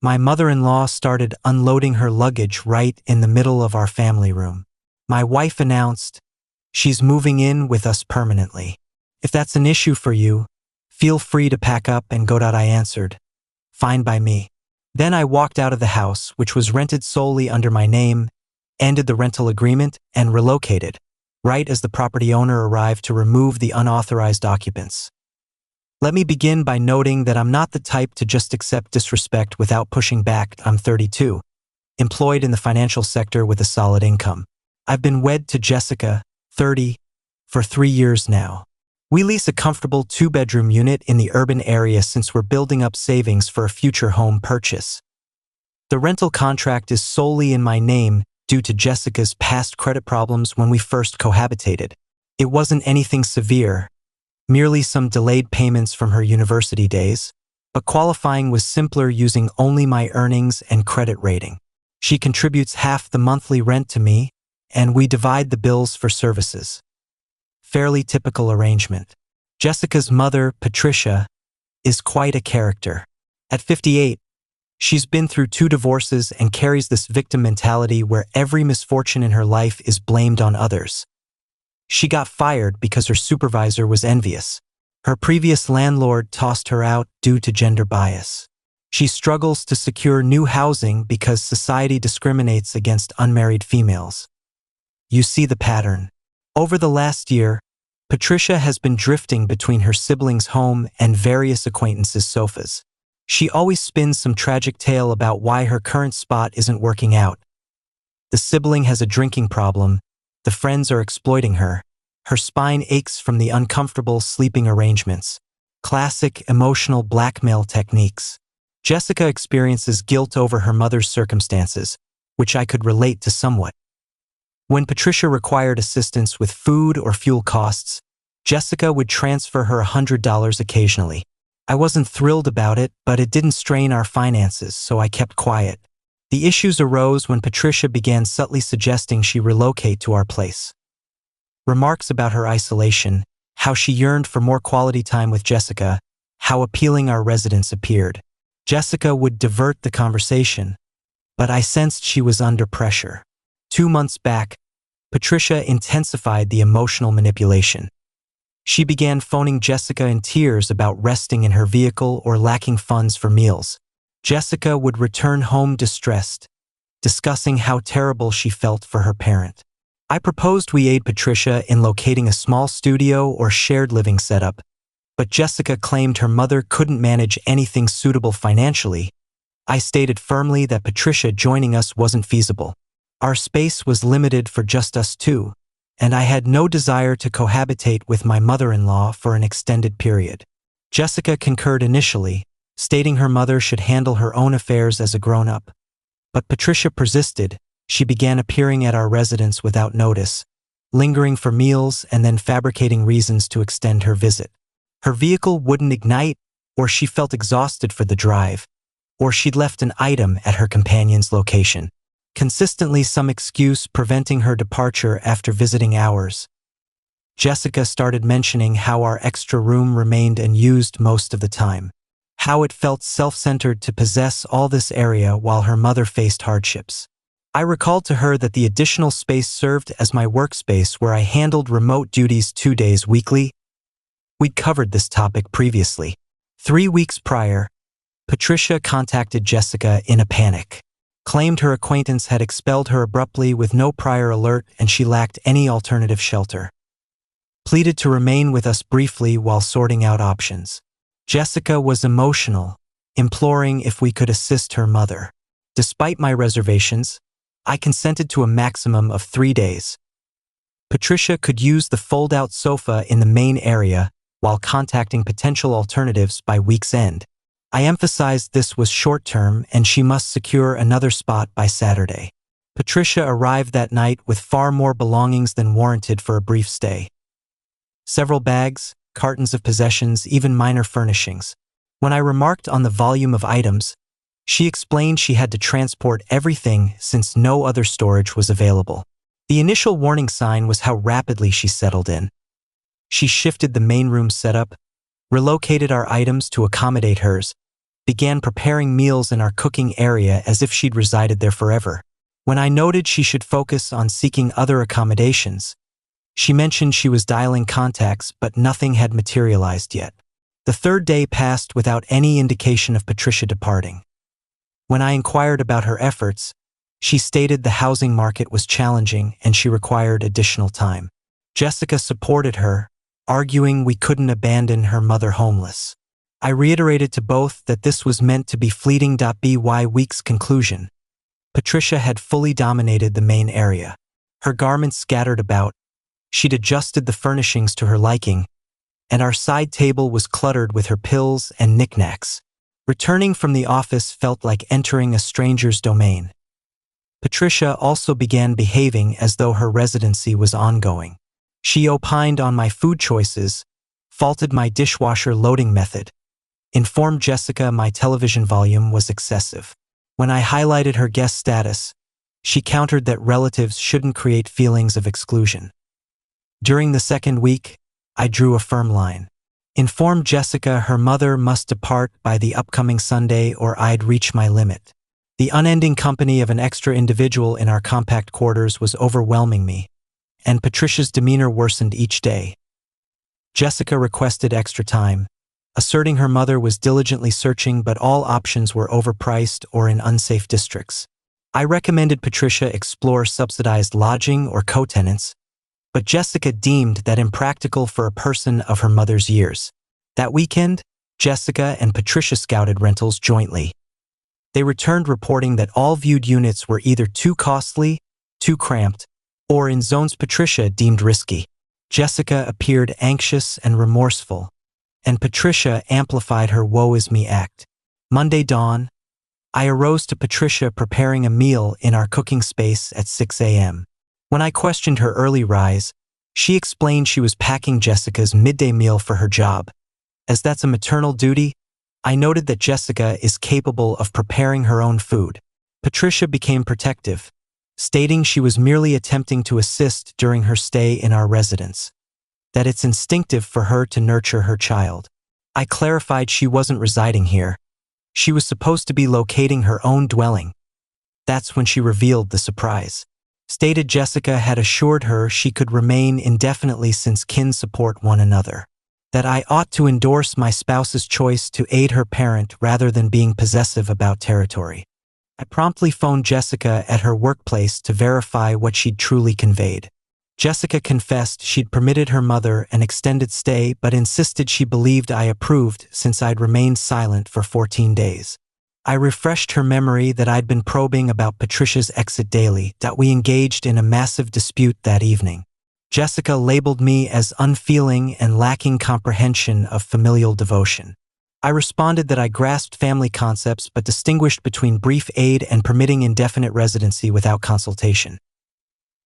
My mother-in-law started unloading her luggage right in the middle of our family room. My wife announced, "She's moving in with us permanently. If that's an issue for you, feel free to pack up and go." I answered, "Fine by me." Then I walked out of the house, which was rented solely under my name, ended the rental agreement, and relocated, right as the property owner arrived to remove the unauthorized occupants. Let me begin by noting that I'm not the type to just accept disrespect without pushing back. I'm 32, employed in the financial sector with a solid income. I've been wed to Jessica, 30, for 3 years now. We lease a comfortable 2-bedroom unit in the urban area since we're building up savings for a future home purchase. The rental contract is solely in my name due to Jessica's past credit problems when we first cohabitated. It wasn't anything severe, merely some delayed payments from her university days, but qualifying was simpler using only my earnings and credit rating. She contributes half the monthly rent to me, and we divide the bills for services. Fairly typical arrangement. Jessica's mother, Patricia, is quite a character. At 58, she's been through 2 divorces and carries this victim mentality where every misfortune in her life is blamed on others. She got fired because her supervisor was envious. Her previous landlord tossed her out due to gender bias. She struggles to secure new housing because society discriminates against unmarried females. You see the pattern. Over the last year, Patricia has been drifting between her siblings' home and various acquaintances' sofas. She always spins some tragic tale about why her current spot isn't working out. The sibling has a drinking problem, the friends are exploiting her spine aches from the uncomfortable sleeping arrangements. Classic emotional blackmail techniques. Jessica experiences guilt over her mother's circumstances, which I could relate to somewhat. When Patricia required assistance with food or fuel costs, Jessica would transfer her $100 occasionally. I wasn't thrilled about it, but it didn't strain our finances, so I kept quiet. The issues arose when Patricia began subtly suggesting she relocate to our place. Remarks about her isolation, how she yearned for more quality time with Jessica, how appealing our residence appeared. Jessica would divert the conversation, but I sensed she was under pressure. 2 months back, Patricia intensified the emotional manipulation. She began phoning Jessica in tears about resting in her vehicle or lacking funds for meals. Jessica would return home distressed, discussing how terrible she felt for her parent. I proposed we aid Patricia in locating a small studio or shared living setup, but Jessica claimed her mother couldn't manage anything suitable financially. I stated firmly that Patricia joining us wasn't feasible. Our space was limited for just us 2, and I had no desire to cohabitate with my mother-in-law for an extended period. Jessica concurred initially, stating her mother should handle her own affairs as a grown-up. But Patricia persisted. She began appearing at our residence without notice, lingering for meals and then fabricating reasons to extend her visit. Her vehicle wouldn't ignite, or she felt exhausted for the drive, or she'd left an item at her companion's location. Consistently some excuse preventing her departure after visiting hours. Jessica started mentioning how our extra room remained unused most of the time, how it felt self-centered to possess all this area while her mother faced hardships. I recalled to her that the additional space served as my workspace where I handled remote duties 2 days weekly. We'd covered this topic previously. 3 weeks prior, Patricia contacted Jessica in a panic, claimed her acquaintance had expelled her abruptly with no prior alert and she lacked any alternative shelter. Pleaded to remain with us briefly while sorting out options. Jessica was emotional, imploring if we could assist her mother. Despite my reservations, I consented to a maximum of 3 days. Patricia could use the fold-out sofa in the main area while contacting potential alternatives by week's end. I emphasized this was short-term and she must secure another spot by Saturday. Patricia arrived that night with far more belongings than warranted for a brief stay. Several bags, cartons of possessions, even minor furnishings. When I remarked on the volume of items, she explained she had to transport everything since no other storage was available. The initial warning sign was how rapidly she settled in. She shifted the main room setup, relocated our items to accommodate hers, began preparing meals in our cooking area as if she'd resided there forever. When I noted she should focus on seeking other accommodations, she mentioned she was dialing contacts, but nothing had materialized yet. The third day passed without any indication of Patricia departing. When I inquired about her efforts, she stated the housing market was challenging and she required additional time. Jessica supported her, arguing we couldn't abandon her mother homeless. I reiterated to both that this was meant to be fleeting. By week's conclusion, Patricia had fully dominated the main area. Her garments scattered about, she'd adjusted the furnishings to her liking, and our side table was cluttered with her pills and knickknacks. Returning from the office felt like entering a stranger's domain. Patricia also began behaving as though her residency was ongoing. She opined on my food choices, faulted my dishwasher loading method, informed Jessica my television volume was excessive. When I highlighted her guest status, she countered that relatives shouldn't create feelings of exclusion. During the second week, I drew a firm line. Informed Jessica her mother must depart by the upcoming Sunday or I'd reach my limit. The unending company of an extra individual in our compact quarters was overwhelming me, and Patricia's demeanor worsened each day. Jessica requested extra time, asserting her mother was diligently searching but all options were overpriced or in unsafe districts. I recommended Patricia explore subsidized lodging or co-tenants, but Jessica deemed that impractical for a person of her mother's years. That weekend, Jessica and Patricia scouted rentals jointly. They returned reporting that all viewed units were either too costly, too cramped, or in zones Patricia deemed risky. Jessica appeared anxious and remorseful, and Patricia amplified her woe-is-me act. Monday dawn, I arose to Patricia preparing a meal in our cooking space at 6 a.m. When I questioned her early rise, she explained she was packing Jessica's midday meal for her job. As that's a maternal duty, I noted that Jessica is capable of preparing her own food. Patricia became protective, stating she was merely attempting to assist during her stay in our residence, that it's instinctive for her to nurture her child. I clarified she wasn't residing here. She was supposed to be locating her own dwelling. That's when she revealed the surprise. Stated Jessica had assured her she could remain indefinitely since kin support one another, that I ought to endorse my spouse's choice to aid her parent rather than being possessive about territory. I promptly phoned Jessica at her workplace to verify what she'd truly conveyed. Jessica confessed she'd permitted her mother an extended stay but insisted she believed I approved since I'd remained silent for 14 days. I refreshed her memory that I'd been probing about Patricia's exit daily, that we engaged in a massive dispute that evening. Jessica labeled me as unfeeling and lacking comprehension of familial devotion. I responded that I grasped family concepts but distinguished between brief aid and permitting indefinite residency without consultation.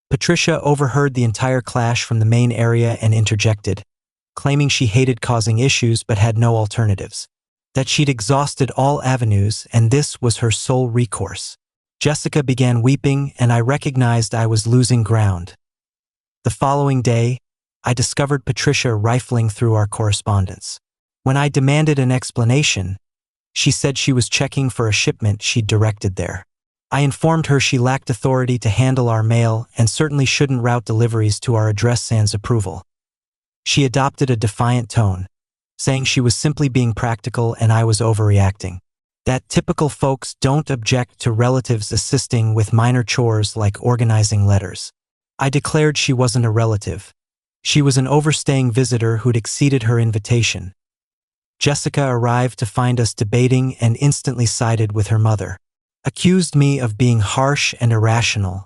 Patricia overheard the entire clash from the main area and interjected, claiming she hated causing issues but had no alternatives, that she'd exhausted all avenues and this was her sole recourse. Jessica began weeping and I recognized I was losing ground. The following day, I discovered Patricia rifling through our correspondence. When I demanded an explanation, she said she was checking for a shipment she'd directed there. I informed her she lacked authority to handle our mail and certainly shouldn't route deliveries to our address sans approval. She adopted a defiant tone, saying she was simply being practical and I was overreacting. That typical folks don't object to relatives assisting with minor chores like organizing letters. I declared she wasn't a relative. She was an overstaying visitor who'd exceeded her invitation. Jessica arrived to find us debating and instantly sided with her mother, accused me of being harsh and irrational,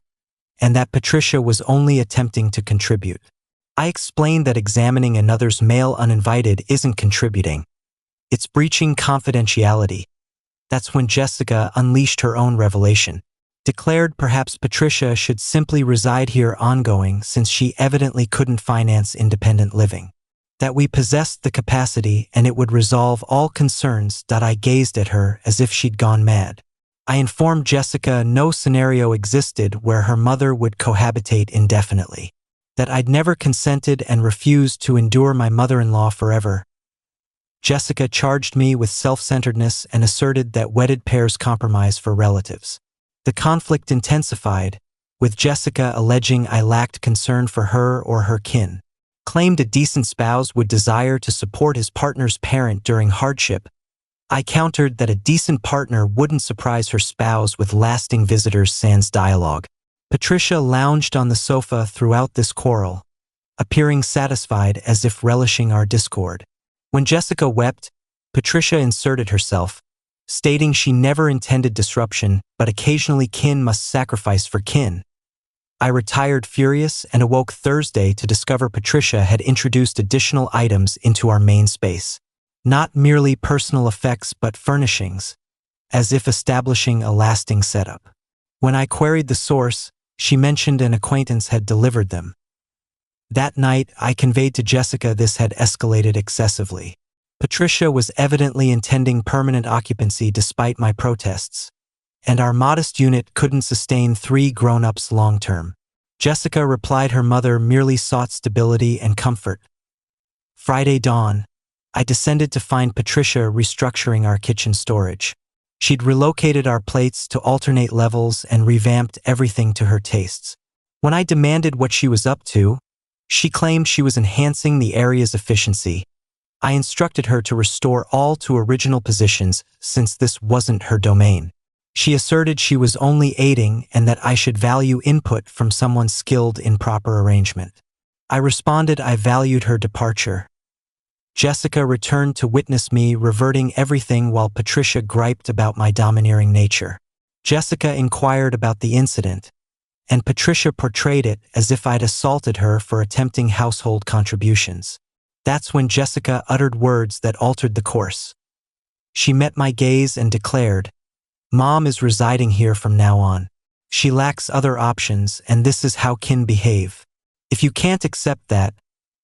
and that Patricia was only attempting to contribute. I explained that examining another's mail uninvited isn't contributing. It's breaching confidentiality. That's when Jessica unleashed her own revelation, declared perhaps Patricia should simply reside here ongoing since she evidently couldn't finance independent living, that we possessed the capacity and it would resolve all concerns. I gazed at her as if she'd gone mad. I informed Jessica no scenario existed where her mother would cohabitate indefinitely, that I'd never consented and refused to endure my mother-in-law forever. Jessica charged me with self-centeredness and asserted that wedded pairs compromise for relatives. The conflict intensified, with Jessica alleging I lacked concern for her or her kin. Claimed a decent spouse would desire to support his partner's parent during hardship. I countered that a decent partner wouldn't surprise her spouse with lasting visitors sans dialogue. Patricia lounged on the sofa throughout this quarrel, appearing satisfied as if relishing our discord. When Jessica wept, Patricia inserted herself, stating she never intended disruption, but occasionally kin must sacrifice for kin. I retired furious and awoke Thursday to discover Patricia had introduced additional items into our main space. Not merely personal effects but furnishings, as if establishing a lasting setup. When I queried the source, she mentioned an acquaintance had delivered them. That night, I conveyed to Jessica this had escalated excessively. Patricia was evidently intending permanent occupancy despite my protests, and our modest unit couldn't sustain 3 grown-ups long-term. Jessica replied her mother merely sought stability and comfort. Friday dawn, I descended to find Patricia restructuring our kitchen storage. She'd relocated our plates to alternate levels and revamped everything to her tastes. When I demanded what she was up to, she claimed she was enhancing the area's efficiency. I instructed her to restore all to original positions since this wasn't her domain. She asserted she was only aiding and that I should value input from someone skilled in proper arrangement. I responded I valued her departure. Jessica returned to witness me reverting everything while Patricia griped about my domineering nature. Jessica inquired about the incident, and Patricia portrayed it as if I'd assaulted her for attempting household contributions. That's when Jessica uttered words that altered the course. She met my gaze and declared, "Mom is residing here from now on. She lacks other options and this is how kin behave. If you can't accept that,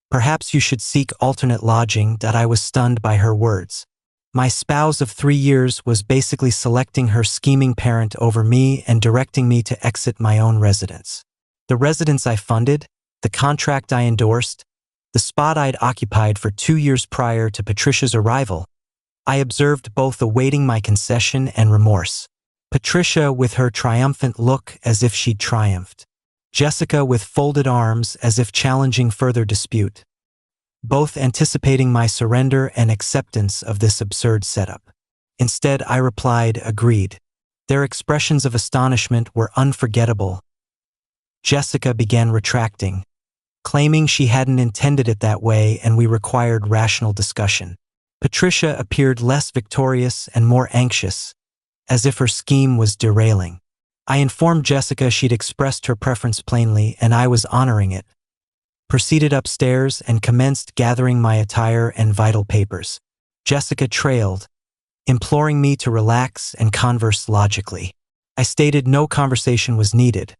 perhaps you should seek alternate lodging." I was stunned by her words. My spouse of 3 years was basically selecting her scheming parent over me and directing me to exit my own residence. The residence I funded, the contract I endorsed, the spot I'd occupied for 2 years prior to Patricia's arrival, I observed both awaiting my concession and remorse. Patricia with her triumphant look as if she'd triumphed. Jessica with folded arms as if challenging further dispute. Both anticipating my surrender and acceptance of this absurd setup. Instead, I replied, agreed. Their expressions of astonishment were unforgettable. Jessica began retracting, claiming she hadn't intended it that way and we required rational discussion. Patricia appeared less victorious and more anxious, as if her scheme was derailing. I informed Jessica she'd expressed her preference plainly and I was honoring it. Proceeded upstairs and commenced gathering my attire and vital papers. Jessica trailed, imploring me to relax and converse logically. I stated no conversation was needed.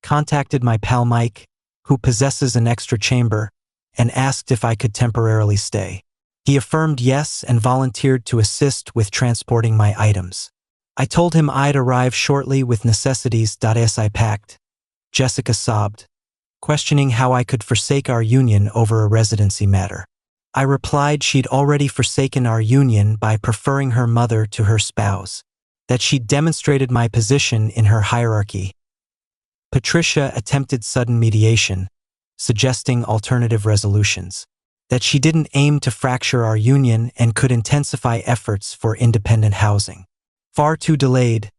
Contacted my pal Mike, who possesses an extra chamber, and asked if I could temporarily stay. He affirmed yes and volunteered to assist with transporting my items. I told him I'd arrive shortly with necessities. As I packed, Jessica sobbed, questioning how I could forsake our union over a residency matter. I replied she'd already forsaken our union by preferring her mother to her spouse, that she'd demonstrated my position in her hierarchy. Patricia attempted sudden mediation, suggesting alternative resolutions, that she didn't aim to fracture our union and could intensify efforts for independent housing. Far too delayed,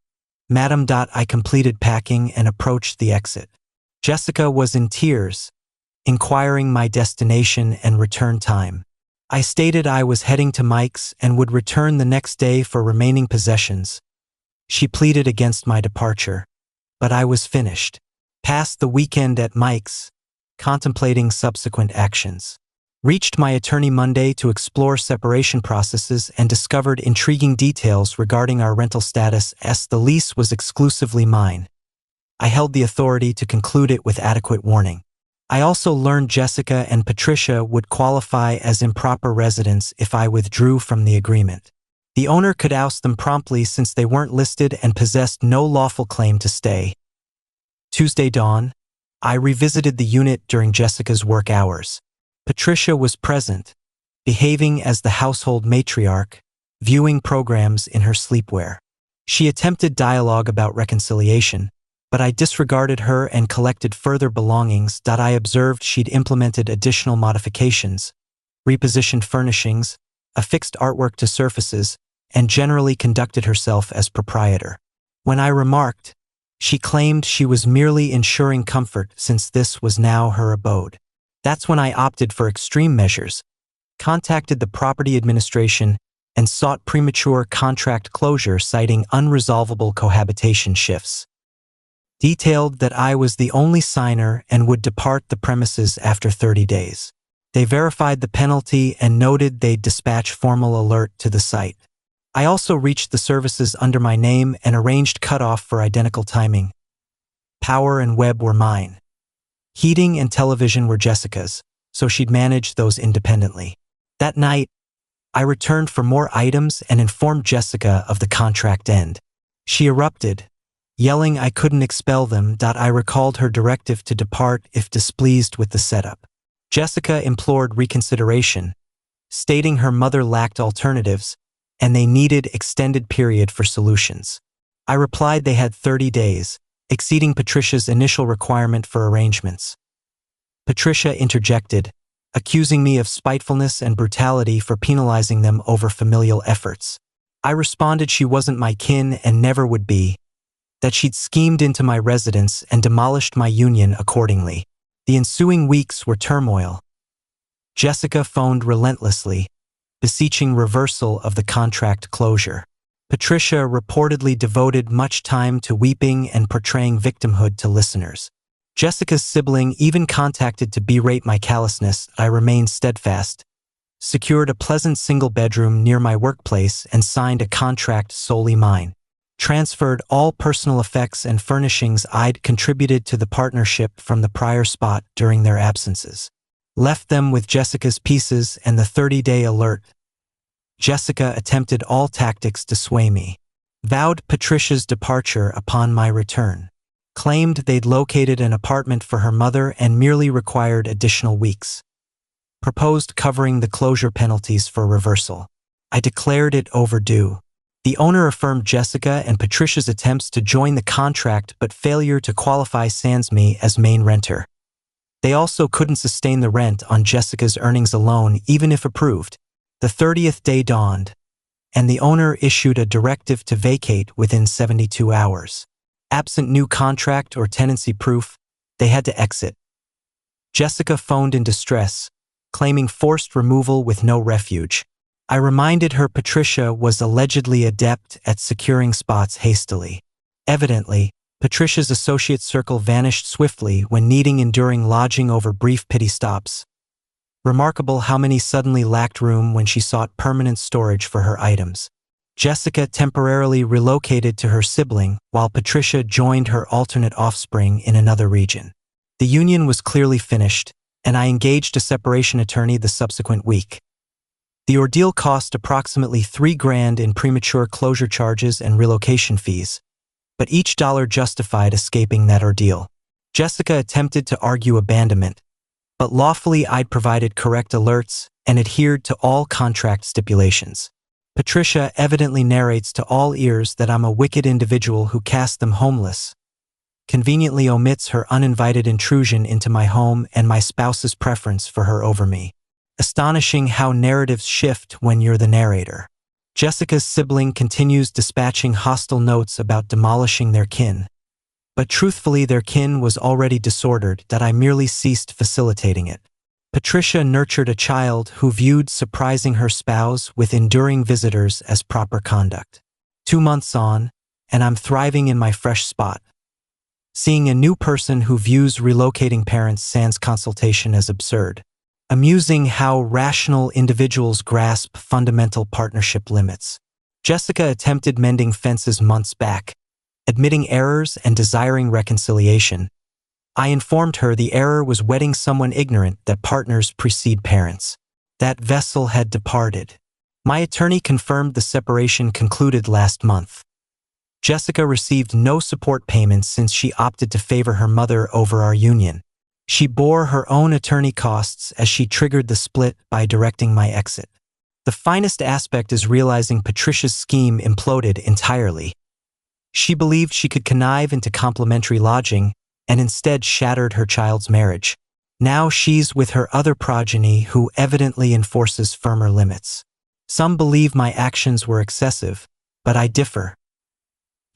Madam. I completed packing and approached the exit. Jessica was in tears, inquiring my destination and return time. I stated I was heading to Mike's and would return the next day for remaining possessions. She pleaded against my departure, but I was finished. Passed the weekend at Mike's, contemplating subsequent actions. Reached my attorney Monday to explore separation processes and discovered intriguing details regarding our rental status as the lease was exclusively mine. I held the authority to conclude it with adequate warning. I also learned Jessica and Patricia would qualify as improper residents if I withdrew from the agreement. The owner could oust them promptly since they weren't listed and possessed no lawful claim to stay. Tuesday dawn, I revisited the unit during Jessica's work hours. Patricia was present, behaving as the household matriarch, viewing programs in her sleepwear. She attempted dialogue about reconciliation, but I disregarded her and collected further belongings. I observed she'd implemented additional modifications, repositioned furnishings, affixed artwork to surfaces, and generally conducted herself as proprietor. When I remarked, she claimed she was merely ensuring comfort since this was now her abode. That's when I opted for extreme measures, contacted the property administration, and sought premature contract closure citing unresolvable cohabitation shifts. Detailed that I was the only signer and would depart the premises after 30 days. They verified the penalty and noted they'd dispatch formal alert to the site. I also reached the services under my name and arranged cutoff for identical timing. Power and web were mine. Heating and television were Jessica's, so she'd manage those independently. That night, I returned for more items and informed Jessica of the contract end. She erupted, yelling I couldn't expel them. I recalled her directive to depart if displeased with the setup. Jessica implored reconsideration, stating her mother lacked alternatives and they needed extended period for solutions. I replied they had 30 days, exceeding Patricia's initial requirement for arrangements. Patricia interjected, accusing me of spitefulness and brutality for penalizing them over familial efforts. I responded she wasn't my kin and never would be, that she'd schemed into my residence and demolished my union accordingly. The ensuing weeks were turmoil. Jessica phoned relentlessly, beseeching reversal of the contract closure. Patricia reportedly devoted much time to weeping and portraying victimhood to listeners. Jessica's sibling even contacted to berate my callousness. I remained steadfast, secured a pleasant single bedroom near my workplace and signed a contract solely mine. Transferred all personal effects and furnishings I'd contributed to the partnership from the prior spot during their absences. Left them with Jessica's pieces and the 30-day alert. Jessica attempted all tactics to sway me. Vowed Patricia's departure upon my return. Claimed they'd located an apartment for her mother and merely required additional weeks. Proposed covering the closure penalties for reversal. I declared it overdue. The owner affirmed Jessica and Patricia's attempts to join the contract but failure to qualify sans me as main renter. They also couldn't sustain the rent on Jessica's earnings alone even if approved. The 30th day dawned, and the owner issued a directive to vacate within 72 hours. Absent new contract or tenancy proof, they had to exit. Jessica phoned in distress, claiming forced removal with no refuge. I reminded her Patricia was allegedly adept at securing spots hastily. Evidently, Patricia's associate circle vanished swiftly when needing enduring lodging over brief pity stops. Remarkable how many suddenly lacked room when she sought permanent storage for her items. Jessica temporarily relocated to her sibling, while Patricia joined her alternate offspring in another region. The union was clearly finished, and I engaged a separation attorney the subsequent week. The ordeal cost approximately $3,000 in premature closure charges and relocation fees, but each dollar justified escaping that ordeal. Jessica attempted to argue abandonment, but lawfully I'd provided correct alerts and adhered to all contract stipulations. Patricia evidently narrates to all ears that I'm a wicked individual who cast them homeless, conveniently omits her uninvited intrusion into my home and my spouse's preference for her over me. Astonishing how narratives shift when you're the narrator. Jessica's sibling continues dispatching hostile notes about demolishing their kin. But truthfully their kin was already disordered that I merely ceased facilitating it. Patricia nurtured a child who viewed surprising her spouse with enduring visitors as proper conduct. 2 months on, and I'm thriving in my fresh spot. Seeing a new person who views relocating parents sans consultation as absurd. Amusing how rational individuals grasp fundamental partnership limits. Jessica attempted mending fences months back, admitting errors and desiring reconciliation. I informed her the error was wedding someone ignorant that partners precede parents. That vessel had departed. My attorney confirmed the separation concluded last month. Jessica received no support payments since she opted to favor her mother over our union. She bore her own attorney costs as she triggered the split by directing my exit. The finest aspect is realizing Patricia's scheme imploded entirely. She believed she could connive into complimentary lodging and instead shattered her child's marriage. Now she's with her other progeny who evidently enforces firmer limits. Some believe my actions were excessive, but I differ.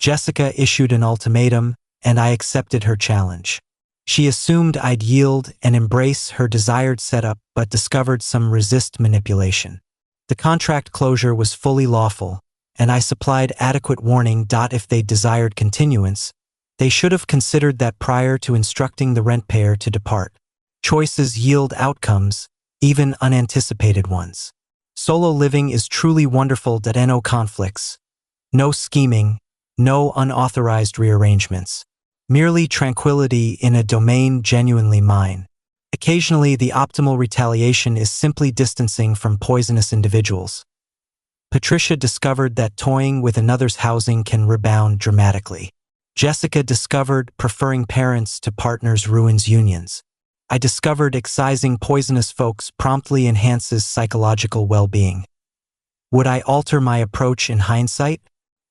Jessica issued an ultimatum, and I accepted her challenge. She assumed I'd yield and embrace her desired setup, but discovered some resist manipulation. The contract closure was fully lawful, and I supplied adequate warning. If they desired continuance, they should have considered that prior to instructing the rent-payer to depart. Choices yield outcomes, even unanticipated ones. Solo living is truly wonderful. No conflicts, no scheming, no unauthorized rearrangements. Merely tranquility in a domain genuinely mine. Occasionally, the optimal retaliation is simply distancing from poisonous individuals. Patricia discovered that toying with another's housing can rebound dramatically. Jessica discovered preferring parents to partners ruins unions. I discovered excising poisonous folks promptly enhances psychological well-being. Would I alter my approach in hindsight?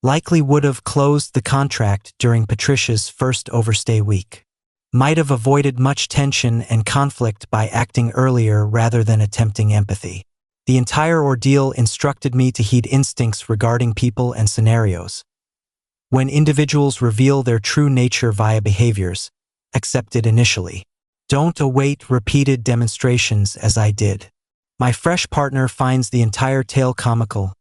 Likely would have closed the contract during Patricia's first overstay week. Might have avoided much tension and conflict by acting earlier rather than attempting empathy. The entire ordeal instructed me to heed instincts regarding people and scenarios. When individuals reveal their true nature via behaviors, accept it initially. Don't await repeated demonstrations as I did. My fresh partner finds the entire tale comical.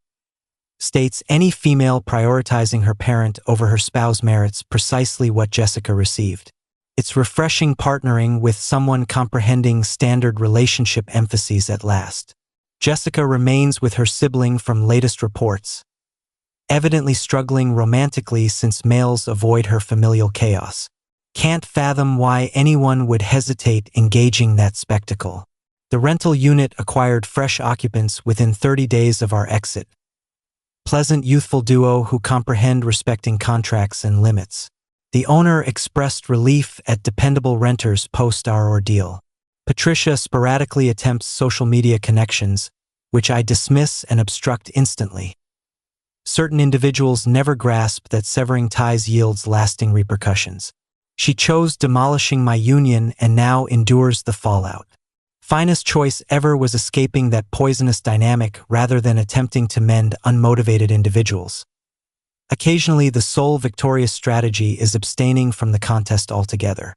States any female prioritizing her parent over her spouse merits precisely what Jessica received. It's refreshing partnering with someone comprehending standard relationship emphases at last. Jessica remains with her sibling from latest reports, evidently struggling romantically since males avoid her familial chaos. Can't fathom why anyone would hesitate engaging that spectacle. The rental unit acquired fresh occupants within 30 days of our exit. Pleasant youthful duo who comprehend respecting contracts and limits. The owner expressed relief at dependable renters post our ordeal. Patricia sporadically attempts social media connections, which I dismiss and obstruct instantly. Certain individuals never grasp that severing ties yields lasting repercussions. She chose demolishing my union and now endures the fallout. Finest choice ever was escaping that poisonous dynamic rather than attempting to mend unmotivated individuals. Occasionally, the sole victorious strategy is abstaining from the contest altogether.